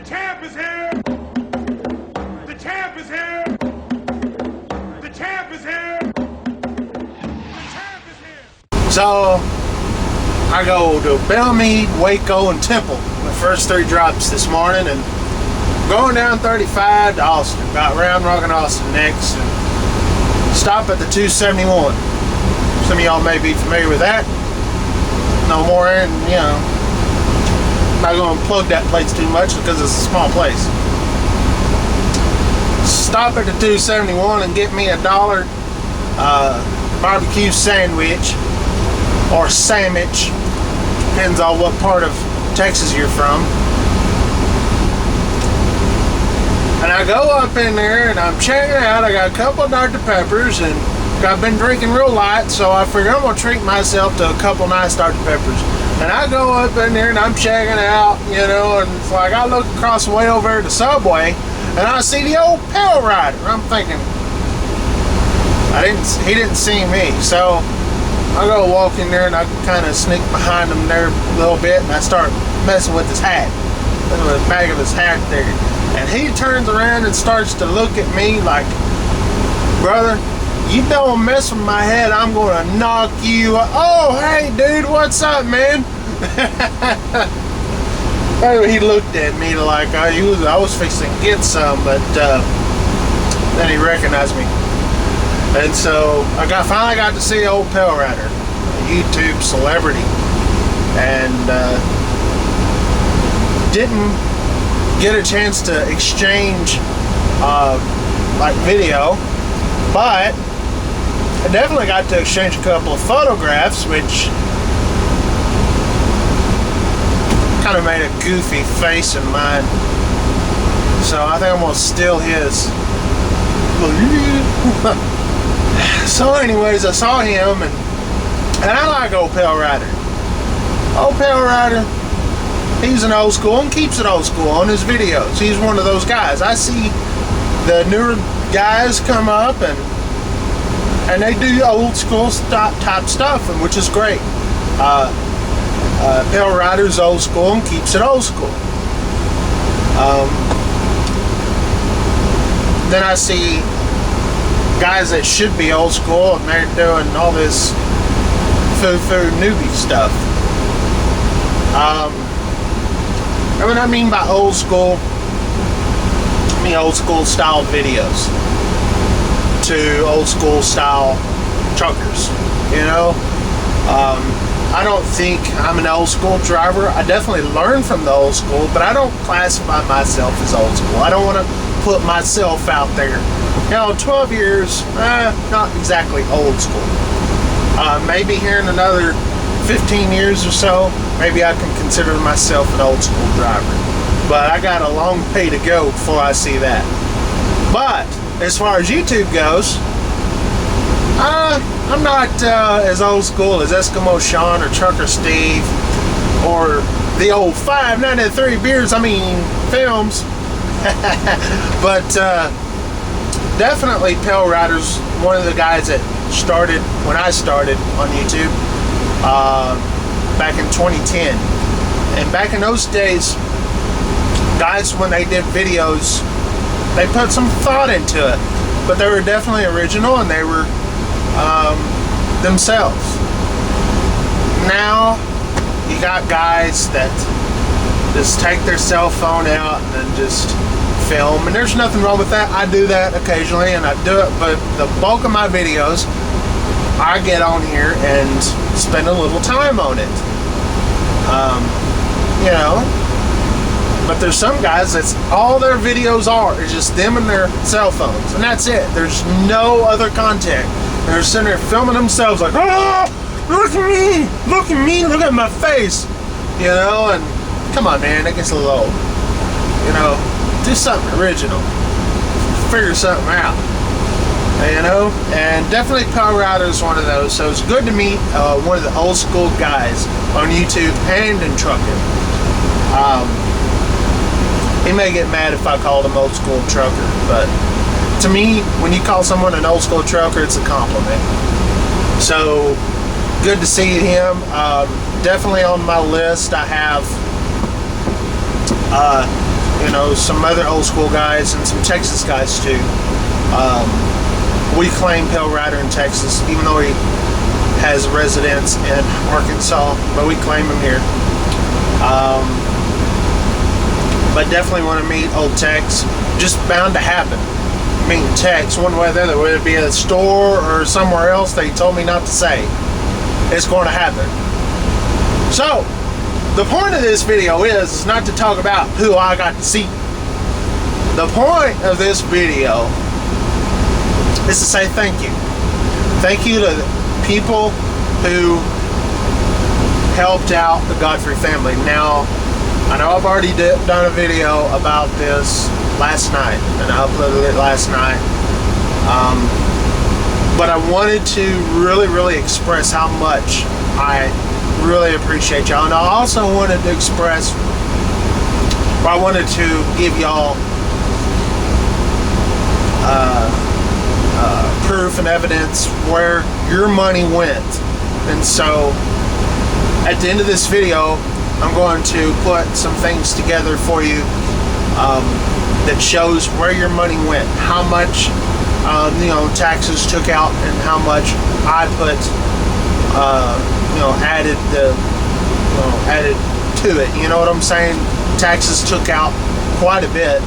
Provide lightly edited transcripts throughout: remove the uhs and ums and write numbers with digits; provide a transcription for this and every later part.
champ is here! The champ is here! The champ is here! The champ is here! So, I go to Belmead, Waco, and Temple. My first 3 drops this morning, and going down 35 to Austin. Got Round Rock and Austin next, and stop at the 271. Some of y'all may be familiar with that. No more, and you know, I'm not going to plug that place too much because it's a small place. Stop at the 271 and get me $1 barbecue sandwich or sandwich, depends on what part of Texas you're from. And I go up in there and I'm checking out. I got a couple of Dr. Peppers, and I've been drinking real light, so I figure I'm gonna treat myself to a couple nice Dr. Peppers. And I go up in there and I'm checking out, you know, and it's like I look across the way over at the Subway and I see the old Pale Rider. I'm thinking, he didn't see me, so I go walk in there and I kind of sneak behind him there a little bit, and I start messing with his hat, with the back of his hat there. And he turns around and starts to look at me like, brother, you don't mess with my head, I'm gonna knock you. Oh, hey dude, what's up, man? He looked at me like I was fixing to get some, but then he recognized me. And so I finally got to see old Pale Rider, a YouTube celebrity, and didn't get a chance to exchange like video, but I definitely got to exchange a couple of photographs, which kind of made a goofy face in mine. So I think I'm gonna steal his. So anyways, I saw him, and I like old Pale Rider. Old Pale Rider, he's an old school and keeps it old school on his videos. He's one of those guys. I see the newer guys come up and they do old school type stuff, and which is great. Pale Rider's old school and keeps it old school. Then I see guys that should be old school, and they're doing all this foo-foo newbie stuff. What I mean by old school, I mean old school style videos to old school style truckers, you know. I don't think I'm an old school driver. I definitely learn from the old school, but I don't classify myself as old school. I don't want to put myself out there. You know, 12 years, not exactly old school. Maybe here in another 15 years or so, maybe I can consider myself an old school driver. But I got a long way to go before I see that. But as far as YouTube goes, I'm not as old school as Eskimo Sean or Trucker Steve or the old 593 beers, films. But definitely Pale Rider's one of the guys that started when I started on YouTube back in 2010. And back in those days, guys, when they did videos, they put some thought into it, but they were definitely original and they were themselves. Now you got guys that just take their cell phone out and then just film, and there's nothing wrong with that. I do that occasionally, and I do it, but the bulk of my videos, I get on here and spend a little time on it. You know, but there's some guys that's all their videos are is just them and their cell phones, and that's it. There's no other content. They're sitting there filming themselves like, oh, look at me, look at my face, you know. And come on, man, that gets a little old. You know, do something original, figure something out, you know. And definitely Pale Rider is one of those. So it's good to meet one of the old school guys on YouTube and in trucking. He may get mad if I called him old school trucker, but to me, when you call someone an old school trucker, it's a compliment. So good to see him. Definitely on my list, I have you know, some other old school guys and some Texas guys too. We claim Pale Rider in Texas, even though he has residence in Arkansas, but we claim him here. But definitely want to meet old Tex. Just bound to happen. Meeting Tex one way or the other, whether it be at a store or somewhere else they told me not to say. It's going to happen. So, the point of this video is not to talk about who I got to see. The point of this video is to say thank you. Thank you to the people who helped out the Godfrey family. Now, I know I've already done a video about this last night, and I uploaded it last night. But I wanted to really express how much I really appreciate y'all. And I also wanted to express, or I wanted to give y'all proof and evidence where your money went. And so at the end of this video, I'm going to put some things together for you that shows where your money went, how much you know, taxes took out, and how much I put you know, added to it. You know what I'm saying? Taxes took out quite a bit.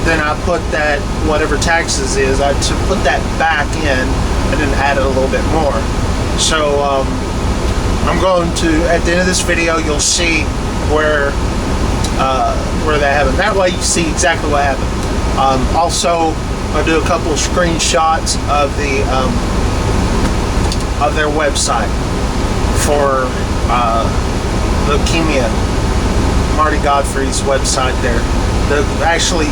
Then I put that, whatever taxes is, I put that back in and then added a little bit more. So I'm going to, at the end of this video, you'll see where that happened. That way you see exactly what happened. Also, I'll do a couple of screenshots of their website for leukemia. Marty Godfrey's website there. Actually,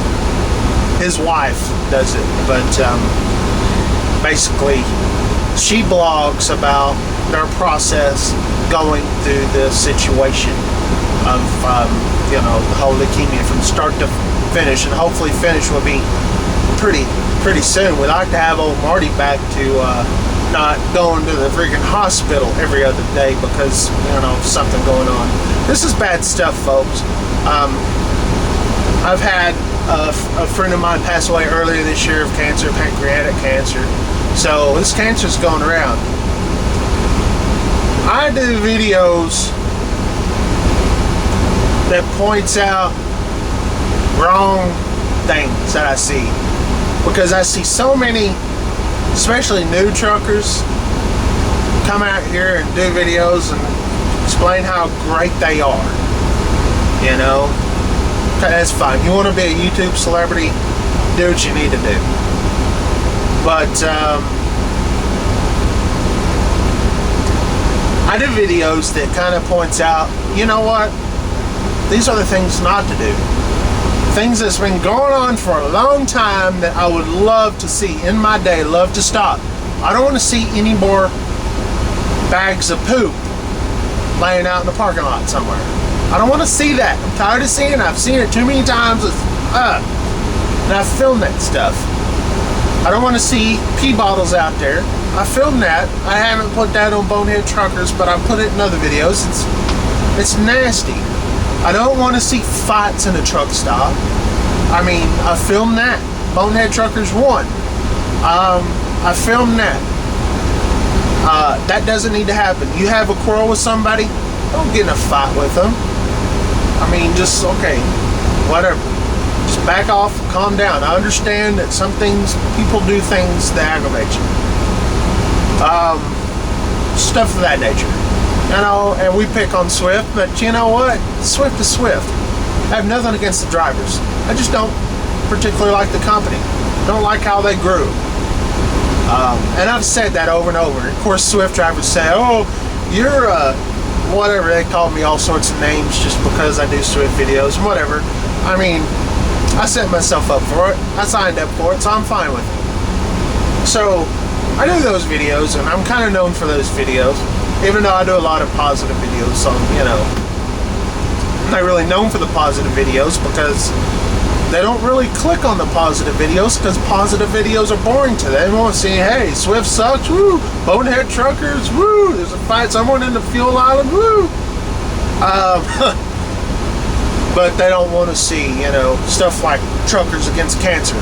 his wife does it, but basically, she blogs about their process going through the situation of you know, the whole leukemia from start to finish, and hopefully finish will be pretty soon. We'd like to have old Marty back to not going to the freaking hospital every other day because, you know, something going on. This is bad stuff, folks. I've had a friend of mine pass away earlier this year of cancer, pancreatic cancer. So this cancer's going around. I do videos that points out wrong things that I see, because I see so many, especially new truckers, come out here and do videos and explain how great they are. You know, okay, that's fine. You want to be a YouTube celebrity, do what you need to do. But I do videos that kind of points out, you know what, these are the things not to do. Things that's been going on for a long time that I would love to see in my day, love to stop. I don't want to see any more bags of poop laying out in the parking lot somewhere. I don't want to see that. I'm tired of seeing it. I've seen it too many times. And I film that stuff. I don't want to see pee bottles out there. I filmed that. I haven't put that on Bonehead Truckers, but I put it in other videos. It's nasty. I don't want to see fights in a truck stop. I mean, I filmed that. Bonehead Truckers 1. I filmed that. That doesn't need to happen. You have a quarrel with somebody, don't get in a fight with them. I mean, just, okay, whatever. Just back off, calm down. I understand that some things, people do things that aggravate you. Stuff of that nature. You know, and we pick on Swift, but you know what? Swift is Swift. I have nothing against the drivers. I just don't particularly like the company. Don't like how they grew. And I've said that over and over. Of course, Swift drivers say, oh, you're whatever. They call me all sorts of names just because I do Swift videos, whatever. I mean, I set myself up for it. I signed up for it, so I'm fine with it. So, I do those videos, and I'm kind of known for those videos, even though I do a lot of positive videos, so, you know, I'm not really known for the positive videos because they don't really click on the positive videos because positive videos are boring to them. They want to see, hey, Swift sucks, woo, Bonehead Truckers, woo, there's a fight, someone in the fuel island, woo. but they don't want to see, you know, stuff like Truckers Against Cancer.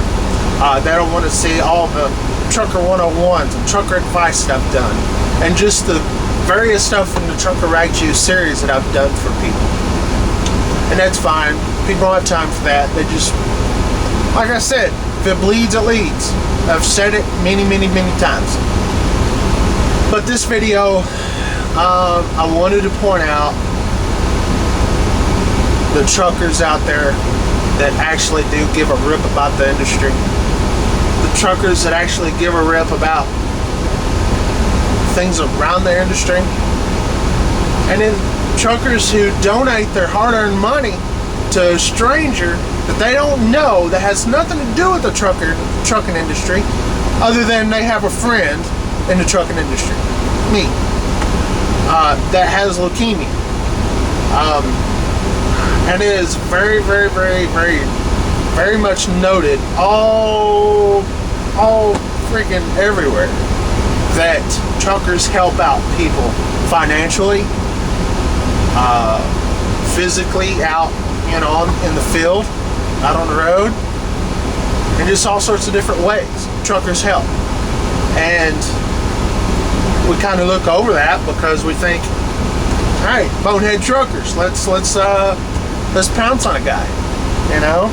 They don't want to see all the Trucker 101s and Trucker Advice stuff done, and just the various stuff in the Trucker Rag Juice series that I've done for people. And that's fine. People don't have time for that. They just, like I said, if it bleeds, it leads. I've said it many, many, many times. But this video, I wanted to point out the truckers out there that actually do give a rip about the industry. The truckers that actually give a rip about things around the industry. And then truckers who donate their hard-earned money to a stranger that they don't know, that has nothing to do with the trucking industry, other than they have a friend in the trucking industry, me, that has leukemia. And it is very, very, very, very, very much noted all freaking everywhere that truckers help out people financially, physically out, you know, in the field, out on the road, and just all sorts of different ways truckers help. And we kind of look over that because we think, hey, Bonehead Truckers, let's pounce on a guy, you know,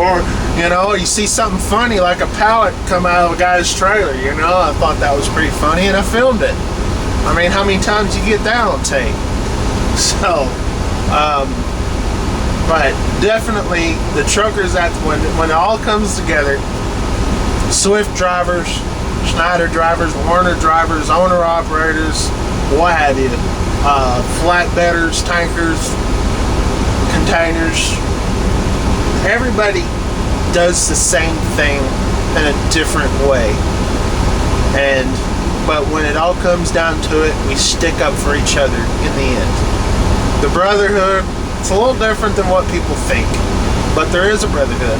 or you know, you see something funny like a pallet come out of a guy's trailer, you know. I thought that was pretty funny and I filmed it. I mean, how many times do you get that on tape? So, but definitely the truckers, that when it all comes together, Swift drivers, Schneider drivers, Warner drivers, owner operators, what have you, flatbedders, tankers, containers, everybody does the same thing in a different way. But when it all comes down to it, we stick up for each other in the end. The brotherhood, it's a little different than what people think, but there is a brotherhood,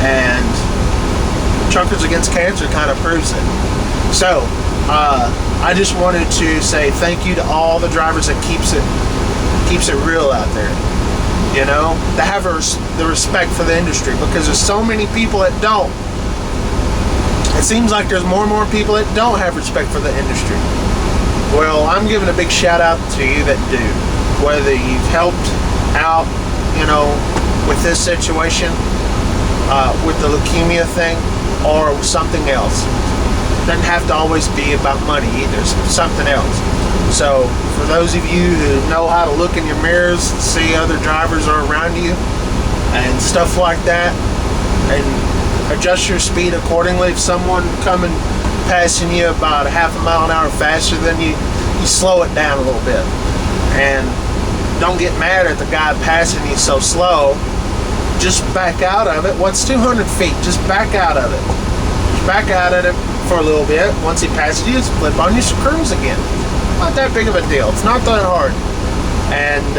and Truckers Against Cancer kind of proves it. So I just wanted to say thank you to all the drivers that keeps it real out there. You know, to have the respect for the industry, because there's so many people that don't. It seems like there's more and more people that don't have respect for the industry. Well, I'm giving a big shout out to you that do. Whether you've helped out, you know, with this situation, with the leukemia thing, or something else. It doesn't have to always be about money either. It's something else. So for those of you who know how to look in your mirrors, see other drivers are around you and stuff like that, and adjust your speed accordingly. If someone coming passing you about a half a mile an hour faster than you, you slow it down a little bit. And don't get mad at the guy passing you so slow. Just back out of it. What's 200 feet? Just back out of it. Just back out of it for a little bit. Once he passes you, just flip on your screws again. Not that big of a deal. It's not that hard. And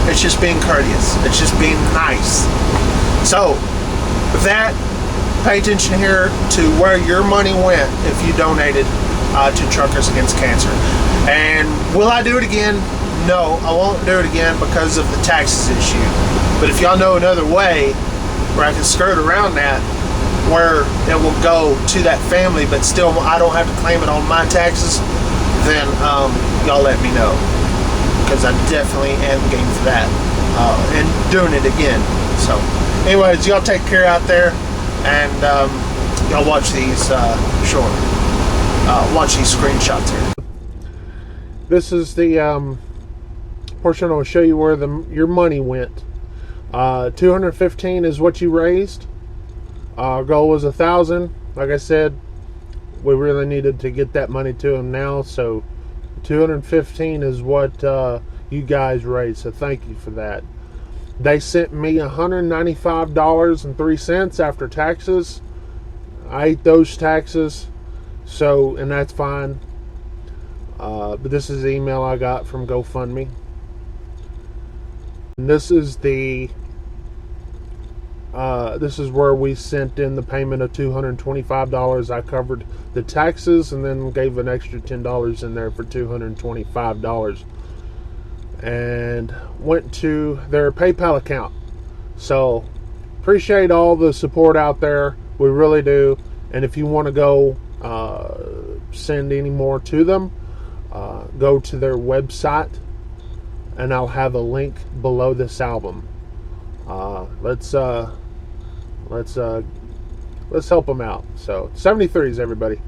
it's just being courteous. It's just being nice. So, with that, pay attention here to where your money went if you donated to Truckers Against Cancer. And will I do it again? No, I won't do it again because of the taxes issue. But if y'all know another way where I can skirt around that, where it will go to that family, but still I don't have to claim it on my taxes, then y'all let me know, because I definitely am game for that, and doing it again. So anyways, y'all take care out there, and y'all watch these watch these screenshots here. This is the portion I'll show you where your money went. 215 is what you raised. Our goal was 1,000. Like I said, we really needed to get that money to them now, so 215 is what you guys raised, so thank you for that. They sent me $195.03 after taxes. I ate those taxes, so, and that's fine. But this is the email I got from GoFundMe. And this is the This is where we sent in the payment of $225. I covered the taxes and then gave an extra $10 in there for $225. And went to their PayPal account. So appreciate all the support out there. We really do. And if you want to go send any more to them, go to their website, and I'll have a link below this album. Let's help them out. So 73s, everybody.